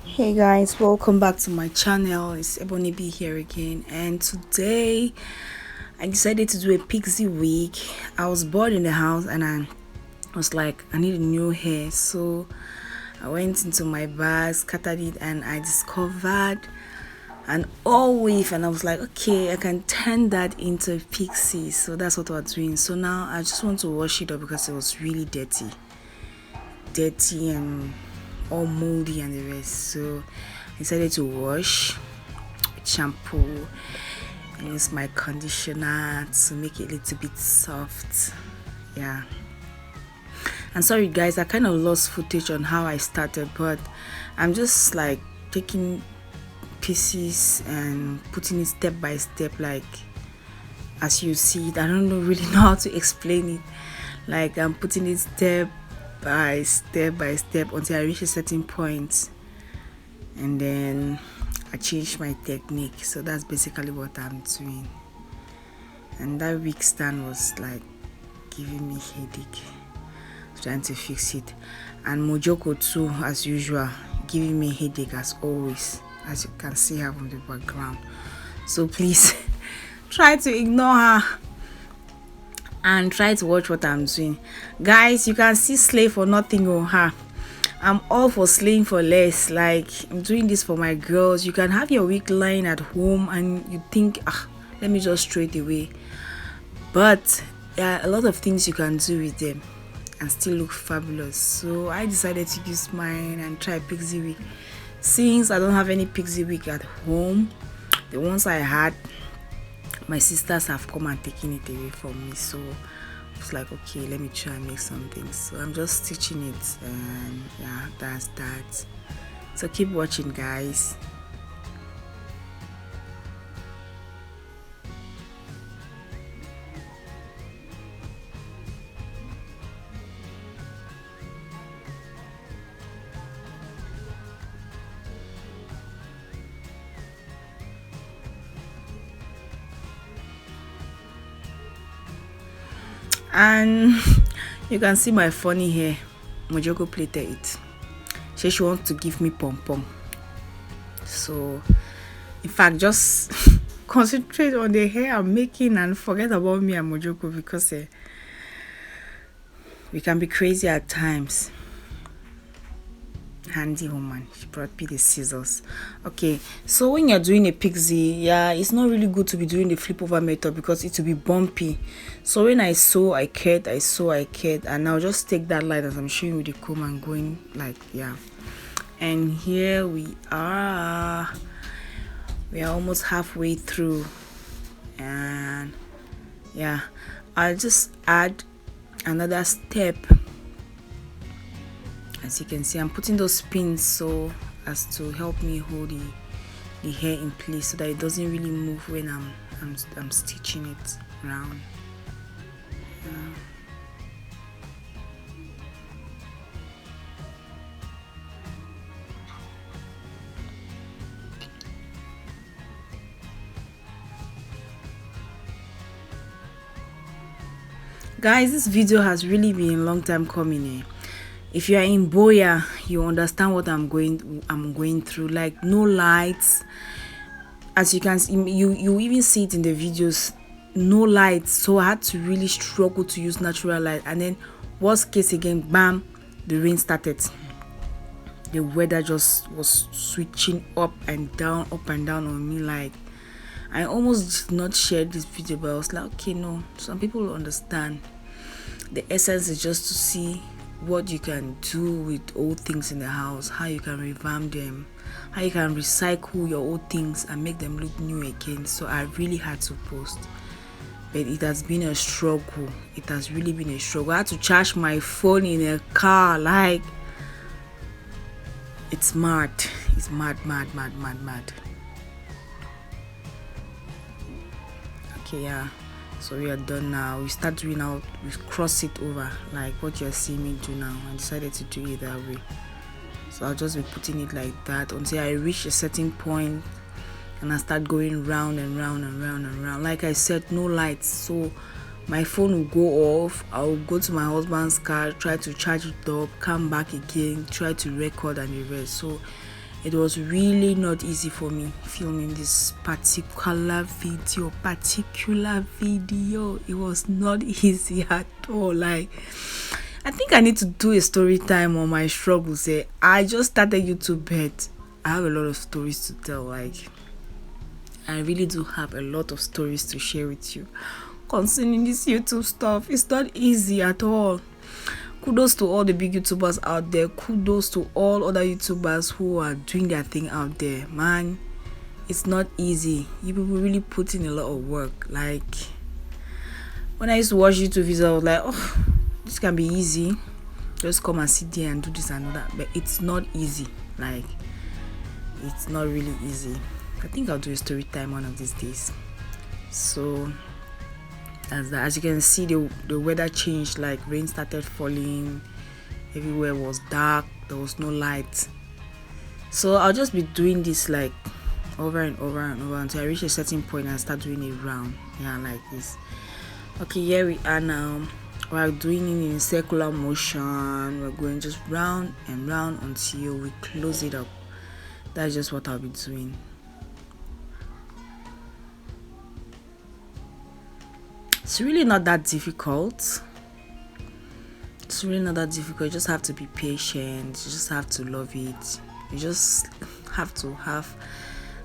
Hey guys, welcome back to my channel. It's Ebony B here again, and today I decided to do a pixie wig. I was bored in the house and I was like, I need a new hair, so I went into my bag, scattered it, and I discovered an all weave, and I was like, okay, I can turn that into a pixie. So that's what we're doing. So now I just want to wash it up because it was really dirty and all moldy and the rest. So I decided to wash with shampoo and use my conditioner to make it a little bit soft. Yeah, and sorry guys, I kind of lost footage on how I started, but I'm just like taking pieces and putting it step by step, like as you see it. I don't really know how to explain it. Like I'm putting it step by step until I reach a certain point, and then I change my technique. So that's basically what I'm doing. And that wig stand was like giving me headache, trying to fix it, and Mojoko too, as usual, giving me headache as always, as you can see her from the background. So please try to ignore her and try to watch what I'm doing. Guys, you can see slay for nothing or her. I'm all for slaying for less. Like, I'm doing this for my girls. You can have your wig lying at home and you think, let me just throw it away. But there are a lot of things you can do with them and still look fabulous. So I decided to use mine and try pixie wig. Since I don't have any pixie wig at home, the ones I had, my sisters have come and taken it away from me. So I was like, okay, let me try and make something. So I'm just stitching it, and yeah, that's that. So keep watching, guys. And you can see my funny hair. Mojoko plaited it. She wants to give me pom pom. So in fact, just concentrate on the hair I'm making and forget about me and Mojoko, because we can be crazy at times. Handy woman, she brought me the scissors. Okay, so when you're doing a pixie, yeah, it's not really good to be doing the flip over method because it will be bumpy. So when I sew, I cut, and I'll just take that line as I'm showing you with the comb and going like, yeah. And here we are almost halfway through, and yeah, I'll just add another step. As you can see, I'm putting those pins so as to help me hold the hair in place so that it doesn't really move when I'm stitching it around. Guys, this video has really been a long time coming. If you are in Boya, you understand what I'm going through. Like, no lights, as you can see, you even see it in the videos, no lights. So I had to really struggle to use natural light, and then worst case again, bam, the rain started. The weather just was switching up and down on me. Like, I almost did not share this video, but I was like, okay, no, some people will understand. The essence is just to see what you can do with old things in the house, how you can revamp them, how you can recycle your old things and make them look new again. So I really had to post, but it has been a struggle. It has really been a struggle. I had to charge my phone in a car. Like, it's mad. It's mad. Okay, yeah. So we are done now. We start doing out, we cross it over like what you're seeing me do now. I decided to do it that way. So I'll just be putting it like that until I reach a certain point and I start going round and round and round and round. Like I said, no lights, so my phone will go off. I'll go to my husband's car, try to charge it up, come back again, try to record and reverse. So it was really not easy for me filming this particular video. It was not easy at all. Like, I think I need to do a story time on my struggles. I just started YouTube, but I have a lot of stories to tell. Like, I really do have a lot of stories to share with you concerning this YouTube stuff. It's not easy at all. Kudos to all the big YouTubers out there. Kudos to all other YouTubers who are doing their thing out there. Man, it's not easy. You people really put in a lot of work. Like, when I used to watch YouTube videos, I was like, oh, this can be easy. Just come and sit there and do this and that. But it's not easy. Like, it's not really easy. I think I'll do a story time one of these days. So as you can see, the weather changed. Like, rain started falling, everywhere was dark, there was no light. So I'll just be doing this like over and over and over until I reach a certain point and I start doing it round. Yeah, like this. Okay, here we are now. We're doing it in circular motion. We're going just round and round until we close it up. That's just what I'll be doing. It's really not that difficult. You just have to be patient. You just have to love it. You just have to have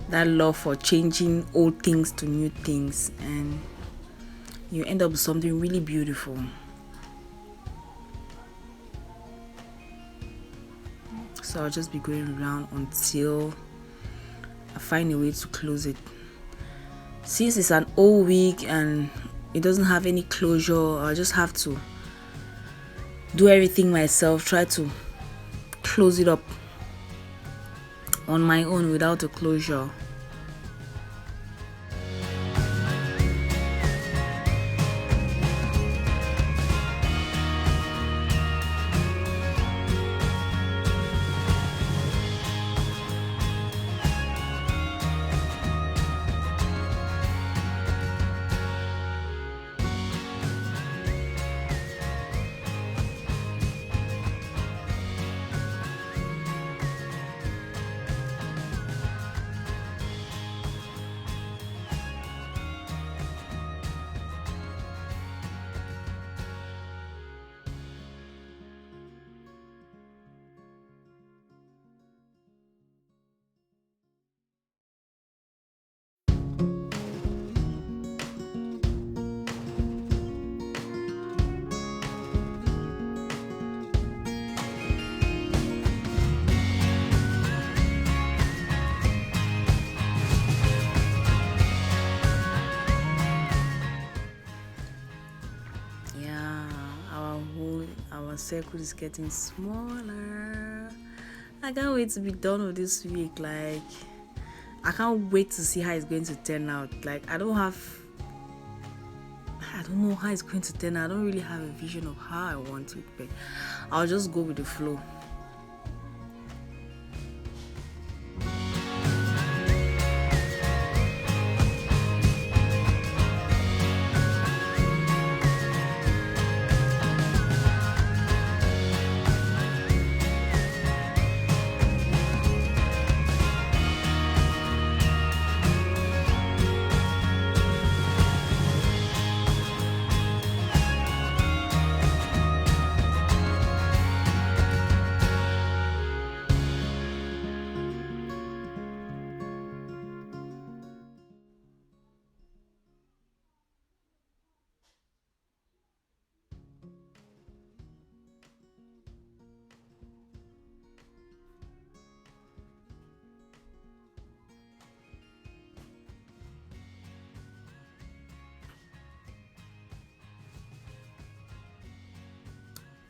that love for changing old things to new things, and you end up with something really beautiful. So I'll just be going around until I find a way to close it. Since it's an old wig and it doesn't have any closure, I just have to do everything myself, try to close it up on my own without a closure. Our circle is getting smaller. I can't wait to be done with this week. Like, I can't wait to see how it's going to turn out. Like, I don't know how it's going to turn out. I don't really have a vision of how I want it, but I'll just go with the flow.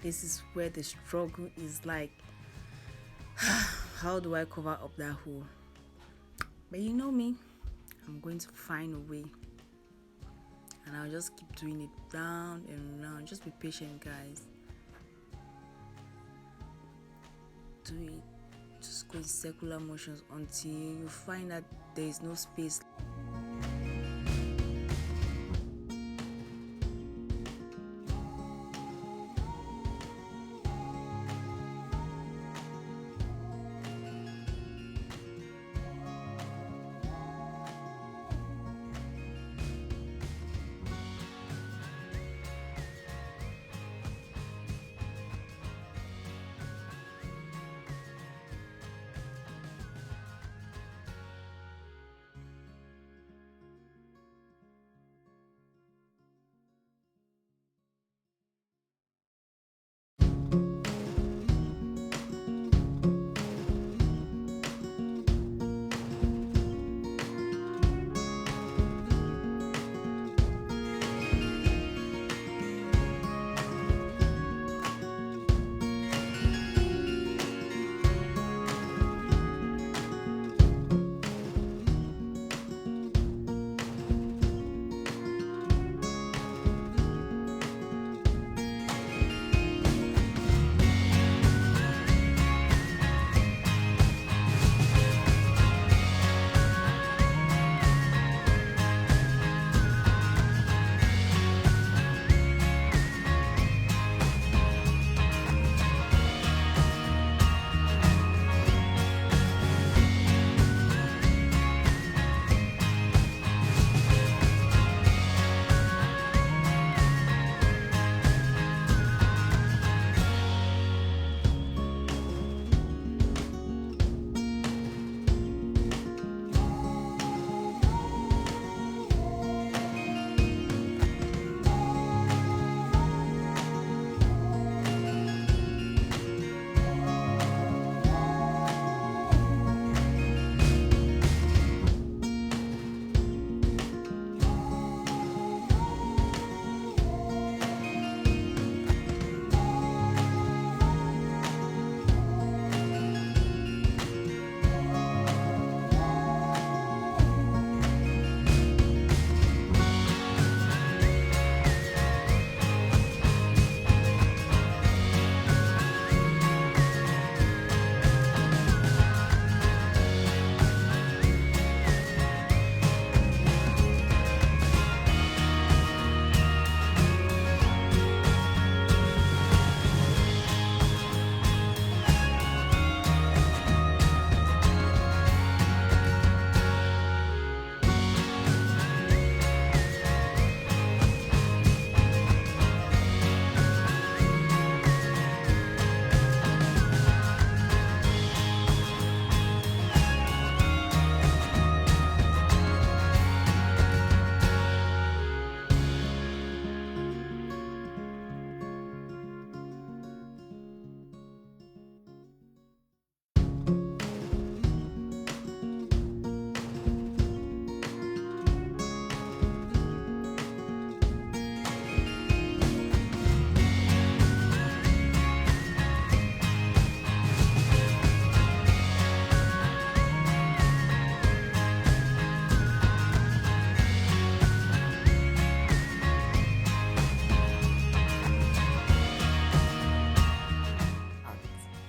This is where the struggle is. Like, how do I cover up that hole? But you know me, I'm going to find a way. and I'll just keep doing it round and round. Just be patient, guys. Do it, just go in circular motions until you find that there is no space.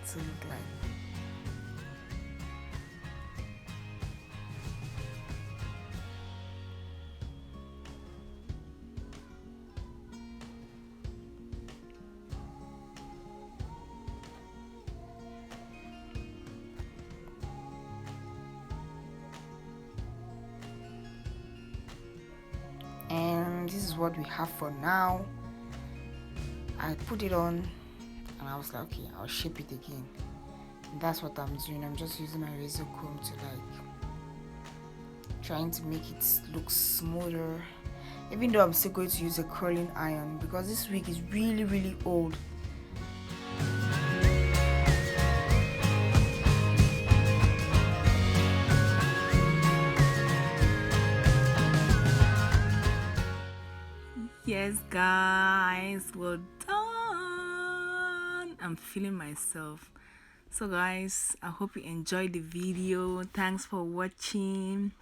To look like. And this is what we have for now. I put it on and I was like, okay, I'll shape it again. And that's what I'm doing. I'm just using my razor comb to trying to make it look smoother, even though I'm still going to use a curling iron because this wig is really old. Yes, guys, well done. I'm feeling myself. So guys, I hope you enjoyed the video. Thanks for watching.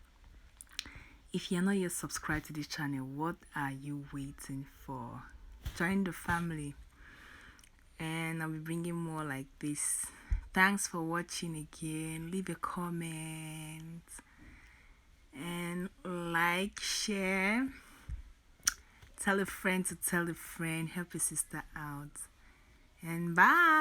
If you're not yet subscribed to this channel, what are you waiting for? Join the family, and I'll be bringing more like this. Thanks for watching again. Leave a comment and like, share, tell a friend to tell a friend, help your sister out, and bye.